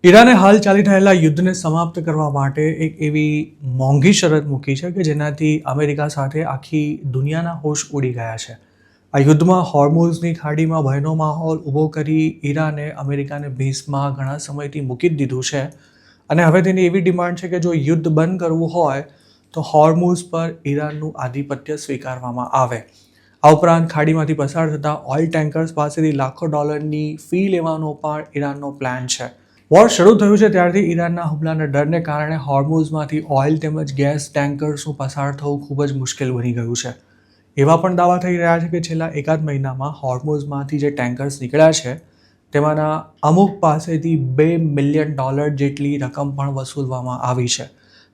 ઈરાને હાલ ચાલી રહેલા યુદ્ધને સમાપ્ત કરવા માટે એક એવી મોંઘી શરત મૂકી છે કે જેનાથી અમેરિકા સાથે આખી દુનિયાના હોશ ઉડી ગયા છે. આ યુદ્ધમાં હોર્મુઝની ખાડીમાં ભયનો માહોલ ઊભો કરી ઈરાને અમેરિકાને ભીસમાં ઘણા સમયથી મૂકી જ દીધું છે અને હવે તેની એવી ડિમાન્ડ છે કે જો યુદ્ધ બંધ કરવું હોય તો હોર્મુઝ પર ઈરાનનું આધિપત્ય સ્વીકારવામાં આવે. આ ઉપરાંત ખાડીમાંથી પસાર થતા ઓઇલ ટેન્કર્સ પાસેથી લાખો ડોલરની ફી લેવાનો પણ ઈરાનનો પ્લાન છે. વોર શરૂ થયું છે ત્યારથી ઈરાનના હુમલાના ડરને કારણે હોર્મુઝમાંથી ઓઇલ તેમજ ગેસ ટેન્કર્સનું પસાર થવું ખૂબ જ મુશ્કેલ બની ગયું છે. એવા પણ દાવા થઈ રહ્યા છે કે છેલ્લા એકાદ મહિનામાં હોર્મુઝમાંથી જે ટેન્કર્સ નીકળ્યા છે તેમાંના અમુક પાસેથી $2 મિલિયન જેટલી રકમ પણ વસૂલવામાં આવી છે.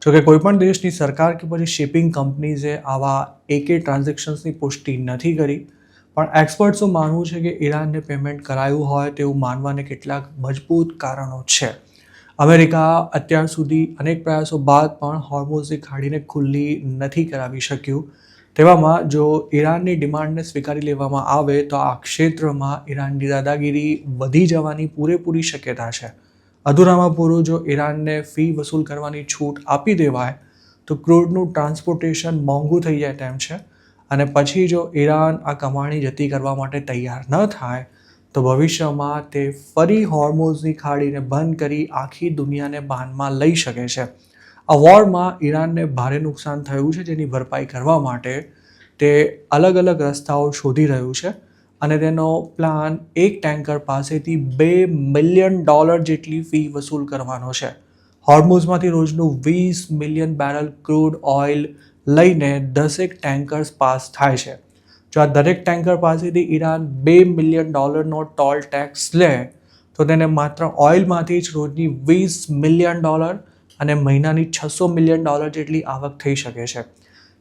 જોકે કોઈપણ દેશની સરકાર કે પછી શિપિંગ કંપનીઝે આવા એકે ટ્રાન્ઝેક્શન્સની પુષ્ટિ નથી કરી, પણ એક્સપર્ટ્સનું માનવું છે કે ઈરાનને પેમેન્ટ કરાયું હોય તેવું માનવાને કેટલાક મજબૂત કારણો છે. અમેરિકા અત્યાર સુધી અનેક પ્રયાસો બાદ પણ હોર્મુઝની ખાડીને ખુલ્લી નથી કરાવી શક્યું. તેવામાં જો ઈરાનની ડિમાન્ડને સ્વીકારી લેવામાં આવે તો આ ક્ષેત્રમાં ઈરાનની દાદાગીરી વધી જવાની પૂરેપૂરી શક્યતા છે. અધૂરામાં પૂરું જો ઈરાનને ફી વસૂલ કરવાની છૂટ આપી દેવાય તો ક્રૂડનું ટ્રાન્સપોર્ટેશન મોંઘું થઈ જાય તેમ છે અને પછી જો ઈરાન આ કમાણી જતી કરવા માટે તૈયાર ન થાય તો ભવિષ્યમાં તે ફરી હોર્મુઝની ખાડીને બંધ કરી આખી દુનિયાને બાનમાં લઈ શકે છે. આ વોરમાં ઈરાનને ભારે નુકસાન થયું છે જેની ભરપાઈ કરવા માટે તે અલગ અલગ રસ્તાઓ શોધી રહ્યું છે અને તેનો પ્લાન એક ટેન્કર પાસેથી $2 મિલિયન જેટલી ફી વસૂલ કરવાનો છે. હોર્મુઝમાંથી રોજનું 20 મિલિયન બેરલ ક્રૂડ ઓઇલ લઈને 10 ટેન્કર્સ પાસ થાય છે. જો આ દરેક ટેન્કર પાસેથી ઈરાન $2 મિલિયન ટોલ ટેક્સ લે તો તેને માત્ર ઓઇલમાંથી જ રોજની $20 મિલિયન અને મહિનાની $600 મિલિયન જેટલી આવક થઈ શકે છે.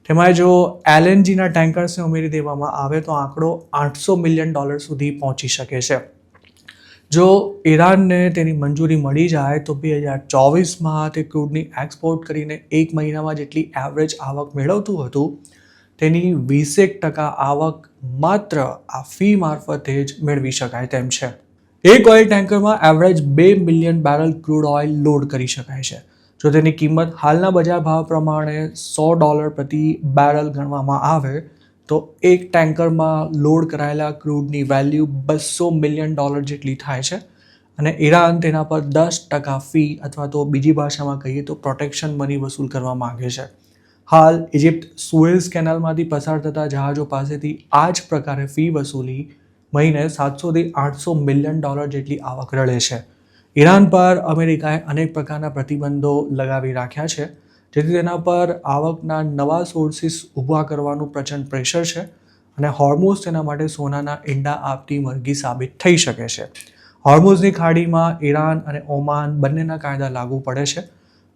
તેમાં જો એલએનજીના ટેન્કર્સને ઉમેરી દેવામાં આવે તો આંકડો $800 મિલિયન સુધી પહોંચી શકે છે. જો ઈરાનને તેની મંજૂરી મળી જાય તો 2024માં તે ક્રૂડની એક્સપોર્ટ કરીને એક મહિનામાં જેટલી એવરેજ આવક મેળવતું હતું તેની 20% આવક માત્ર આ ફી મારફતે જ મેળવી શકાય તેમ છે. એક ઓઇલ ટેન્કરમાં average 2 million barrel crude oil load કરી શકાય છે. જો તેની કિંમત હાલના બજાર ભાવ પ્રમાણે $100 પ્રતિ બેરલ ગણવામાં આવે તો એક ટેન્કરમાં લોડ કરાયેલા ક્રૂડની વેલ્યુ $200 મિલિયન જેટલી થાય છે અને ઈરાન તેના પર 10% ફી અથવા તો બીજી ભાષામાં કહીએ તો પ્રોટેક્શન મની વસૂલ કરવા માંગે છે. હાલ ઇજિપ્ત સુએઝ કેનાલમાંથી પસાર થતા જહાજો પાસેથી આ જ પ્રકારે ફી વસૂલી મહિને $700 થી $800 મિલિયન જેટલી આવક રળે છે. ઈરાન પર અમેરિકાએ અનેક પ્રકારના પ્રતિબંધો લગાવી રાખ્યા છે જેથી તેના પર આવકના નવા સોર્સિસ ઊભા કરવાનું પ્રચંડ પ્રેશર છે અને હોર્મુઝ તેના માટે સોનાના ઈંડા આપતી મરઘી સાબિત થઈ શકે છે. હોર્મુઝની ખાડીમાં ઈરાન અને ઓમાન બંનેના કાયદા લાગુ પડે છે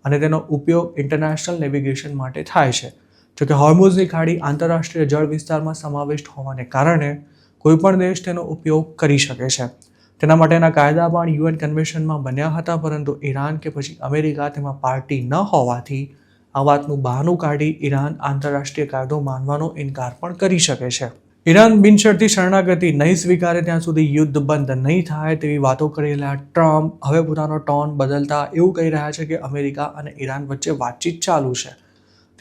અને તેનો ઉપયોગ ઇન્ટરનેશનલ નેવિગેશન માટે થાય છે. જોકે હોર્મુઝની ખાડી આંતરરાષ્ટ્રીય જળ વિસ્તારમાં સમાવિષ્ટ હોવાને કારણે કોઈપણ દેશ તેનો ઉપયોગ કરી શકે છે. તેના માટેના કાયદા પણ UN કન્વેન્શનમાં બન્યા હતા, પરંતુ ઈરાન કે પછી અમેરિકા તેમાં પાર્ટી ન હોવાથી આ વાતનું બહાનું કાઢી ઈરાન આંતરરાષ્ટ્રીય કાયદો માનવાનો ઇનકાર પણ કરી શકે છે. ઈરાન બિનશરતી શરણાગતિ નહીં સ્વીકારે ત્યાં સુધી યુદ્ધ બંધ નહીં થાય તેવી વાતો કરેલા ટ્રમ્પ હવે પોતાનો ટોન બદલતા એવું કહી રહ્યા છે કે અમેરિકા અને ઈરાન વચ્ચે વાતચીત ચાલુ છે.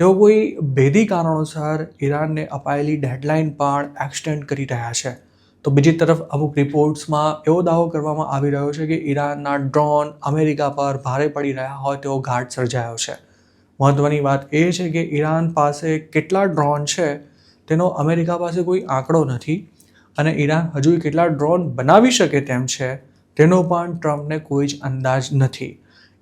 તેઓ કોઈ ભેદી કારણોસર ઈરાનને અપાયેલી ડેડલાઇન પણ એક્સટેન્ડ કરી રહ્યા છે. તો બીજી તરફ અમુક રિપોર્ટ્સમાં એવો દાવો કરવામાં આવી રહ્યો છે કે ઈરાનના ડ્રોન અમેરિકા પર ભારે પડી રહ્યા હોય તેવો ઘાટ સર્જાયો છે. મહત્વની વાત એ છે કે ઈરાન પાસે કેટલા ડ્રોન છે તેનો અમેરિકા પાસે કોઈ આંકડો નથી અને ઈરાન હજુ કેટલા ડ્રોન બનાવી શકે તેમ છે તેનો પણ ટ્રમ્પને કોઈ જ અંદાજ નથી.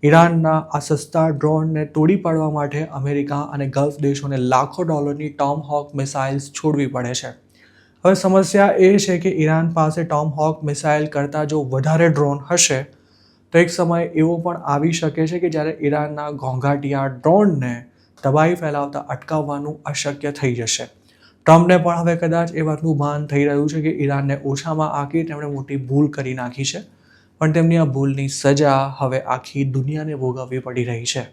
ઈરાનના આ સસ્તા ડ્રોનને તોડી પાડવા માટે અમેરિકા અને ગલ્ફ દેશોને લાખો ડોલરની ટોમહોક મિસાઇલ્સ છોડવી પડે છે. હવે સમસ્યા એ છે કે ઈરાન પાસે ટોમહોક મિસાઇલ કરતાં જો વધારે ડ્રોન હશે તો એક સમય એવો પણ આવી શકે છે કે જ્યારે ઈરાનના ઘોંઘાટિયા ડ્રોનને તબાહી ફેલાવતા અટકાવવાનું અશક્ય થઈ જશે. ટ્રમ્પને પણ હવે કદાચ એ વાતનું ભાન થઈ રહ્યું છે કે ઈરાનને ઓછામાં આંકી તેમણે મોટી ભૂલ કરી નાખી છે, પણ તેમની આ ભૂલની સજા હવે આખી દુનિયાને ભોગવવી પડી રહી છે.